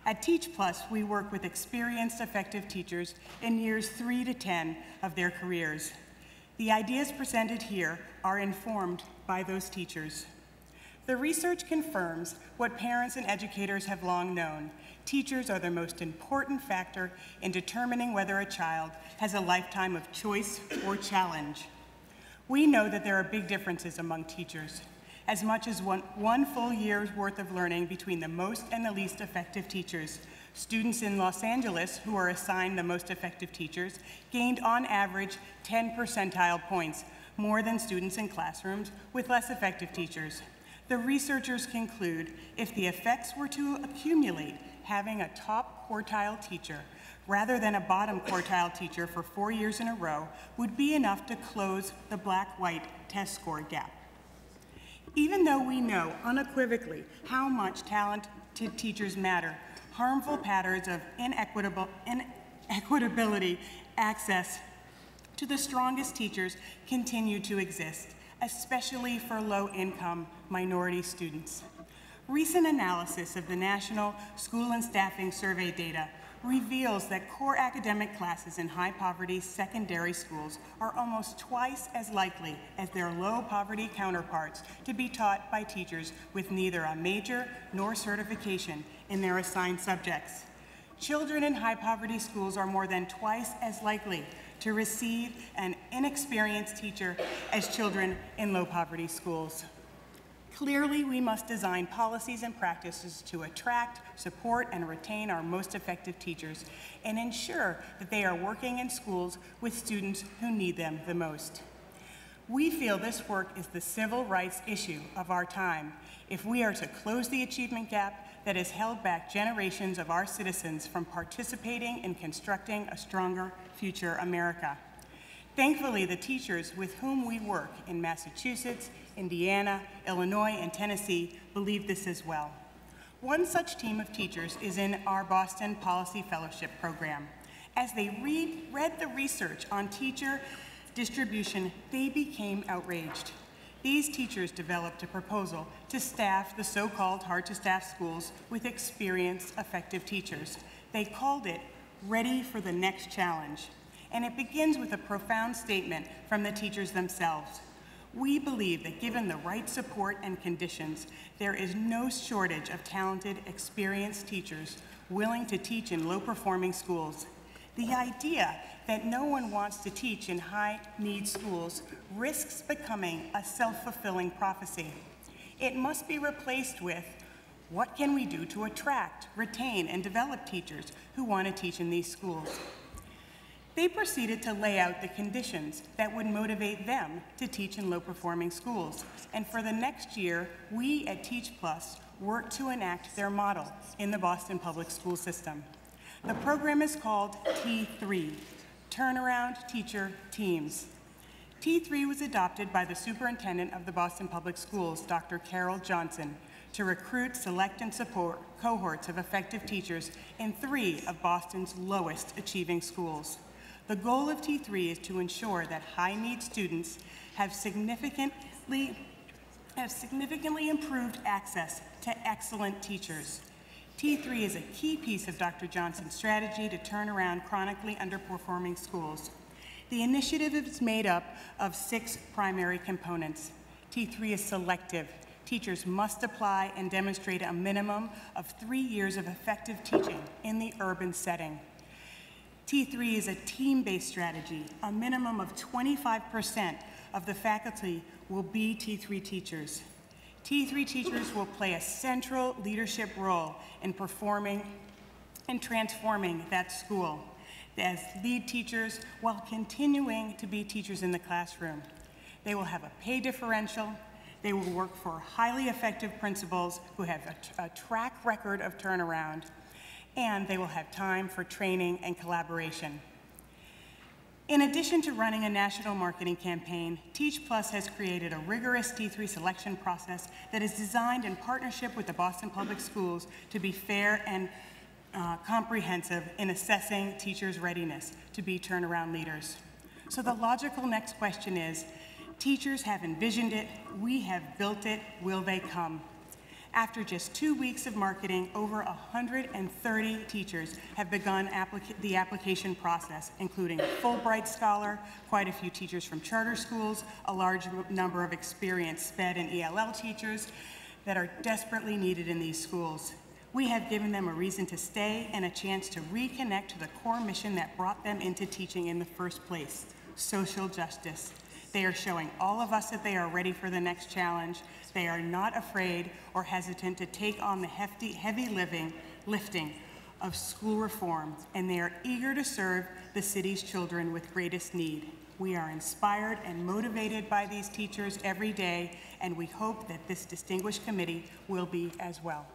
At Teach Plus, we work with experienced, effective teachers in years 3 to 10 of their careers. The ideas presented here are informed by those teachers. The research confirms what parents and educators have long known. Teachers are the most important factor in determining whether a child has a lifetime of choice or challenge. We know that there are big differences among teachers, as much as one full year's worth of learning between the most and the least effective teachers. Students in Los Angeles, who are assigned the most effective teachers, gained on average 10 percentile points, more than students in classrooms with less effective teachers. The researchers conclude if the effects were to accumulate, having a top quartile teacher rather than a bottom quartile teacher for 4 years in a row would be enough to close the black-white test score gap. Even though we know unequivocally how much talented teachers matter, harmful patterns of inequitability access to the strongest teachers continue to exist, especially for low-income minority students. Recent analysis of the National School and Staffing Survey data reveals that core academic classes in high-poverty secondary schools are almost twice as likely as their low-poverty counterparts to be taught by teachers with neither a major nor certification in their assigned subjects. Children in high-poverty schools are more than twice as likely to receive an inexperienced teacher as children in low-poverty schools. Clearly, we must design policies and practices to attract, support, and retain our most effective teachers and ensure that they are working in schools with students who need them the most. We feel this work is the civil rights issue of our time if we are to close the achievement gap that has held back generations of our citizens from participating in constructing a stronger future America. Thankfully, the teachers with whom we work in Massachusetts, Indiana, Illinois, and Tennessee believe this as well. One such team of teachers is in our Boston Policy Fellowship program. As they read the research on teacher distribution, they became outraged. These teachers developed a proposal to staff the so-called hard-to-staff schools with experienced, effective teachers. They called it Ready for the Next Challenge. And it begins with a profound statement from the teachers themselves. We believe that given the right support and conditions, there is no shortage of talented, experienced teachers willing to teach in low-performing schools. The idea that no one wants to teach in high-need schools risks becoming a self-fulfilling prophecy. It must be replaced with, what can we do to attract, retain, and develop teachers who want to teach in these schools? They proceeded to lay out the conditions that would motivate them to teach in low-performing schools. And for the next year, we at Teach Plus worked to enact their model in the Boston public school system. The program is called T3, Turnaround Teacher Teams. T3 was adopted by the superintendent of the Boston Public Schools, Dr. Carol Johnson, to recruit, select, and support cohorts of effective teachers in 3 of Boston's lowest achieving schools. The goal of T3 is to ensure that high-need students have significantly improved access to excellent teachers. T3 is a key piece of Dr. Johnson's strategy to turn around chronically underperforming schools. The initiative is made up of 6 primary components. T3 is selective. Teachers must apply and demonstrate a minimum of 3 years of effective teaching in the urban setting. T3 is a team-based strategy. A minimum of 25% of the faculty will be T3 teachers. T3 teachers will play a central leadership role in performing and transforming that school as lead teachers while continuing to be teachers in the classroom. They will have a pay differential. They will work for highly effective principals who have a track record of turnaround, and they will have time for training and collaboration. In addition to running a national marketing campaign, Teach Plus has created a rigorous T3 selection process that is designed in partnership with the Boston Public Schools to be fair and comprehensive in assessing teachers' readiness to be turnaround leaders. So the logical next question is, teachers have envisioned it, we have built it, will they come? After just 2 weeks of marketing, over 130 teachers have begun the application process, including a Fulbright scholar, quite a few teachers from charter schools, a large number of experienced SPED and ELL teachers that are desperately needed in these schools. We have given them a reason to stay and a chance to reconnect to the core mission that brought them into teaching in the first place, social justice. They are showing all of us that they are ready for the next challenge. They are not afraid or hesitant to take on the heavy lifting of school reform, and they are eager to serve the city's children with greatest need. We are inspired and motivated by these teachers every day, and we hope that this distinguished committee will be as well.